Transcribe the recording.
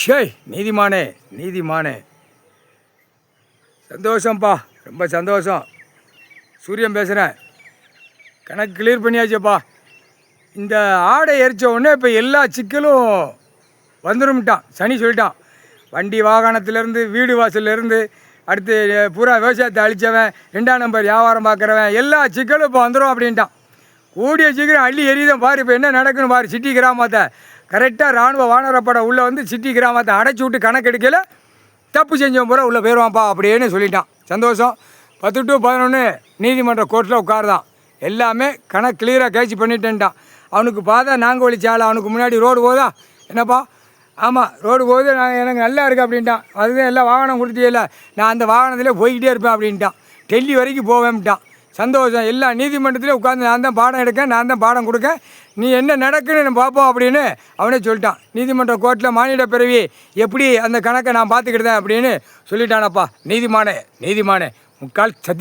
ஷேய் நீதிமானே நீதிமானே, சந்தோஷம்ப்பா, ரொம்ப சந்தோஷம். சூரியன் பேசுகிறேன். கணக்கு கிளியர் பண்ணியாச்சுப்பா. இந்த ஆடை எரிச்ச உடனே இப்போ எல்லா சிக்கலும் வந்துரும்ட்டான். சனி சொல்லிட்டான். வண்டி வாகனத்திலேருந்து வீடு வாசல்லேருந்து அடுத்து பூரா விவசாயத்தை அழித்தவன், 2ஆம் நம்பர் வியாபாரம் பார்க்குறவன் எல்லா சிக்கலும் இப்போ வந்துடும் அப்படின்ட்டான். கூடிய சீக்கிரம் அள்ளி எரியுதான் பாரு. இப்போ என்ன நடக்குன்னு பாரு. சிட்டி கிராமத்தை கரெக்டாக இராணுவ வானரப்படம் உள்ளே வந்து சிட்டி கிராமத்தை அடைச்சி விட்டு கணக்கு எடுக்கல, தப்பு செஞ்சவன் பூரா உள்ளே போயிடுவான்ப்பா அப்படின்னு சொல்லிட்டான். சந்தோஷம். 10 to 11 நீதிமன்ற கோர்ட்டில் உட்காருதான். எல்லாமே கணக்கு கிளியராக கேட்சி பண்ணிட்டேன்ட்டான். அவனுக்கு பார்த்தா நாங்கள் ஒழிச்சாலும் அவனுக்கு முன்னாடி ரோடு போதா என்னப்பா? ஆமாம், ரோடு போகுது, எனக்கு நல்லா இருக்குது அப்படின்ட்டான். அதுதான் எல்லாம் வாகனம் கொடுத்தியில்ல, நான் அந்த வாகனத்திலே போய்கிட்டே இருப்பேன் அப்படின்ட்டான். டெல்லி வரைக்கும் போவேன்ட்டான். சந்தோஷம். எல்லா நீதிமன்றத்திலே உட்காந்து நான் தான் பாடம் எடுக்கேன், நான் தான் பாடம் கொடுக்கேன், நீ என்ன நடக்குன்னு நான் பார்ப்போம் அப்படின்னு அவனே சொல்லிட்டான். நீதிமன்ற கோர்ட்டில் மானிட பிறவி எப்படி அந்த கணக்கை நான் பார்த்துக்கிட்டேன் அப்படின்னு சொல்லிட்டானப்பா. நீதிமானே நீதிமானே, முக்கால் சத்தி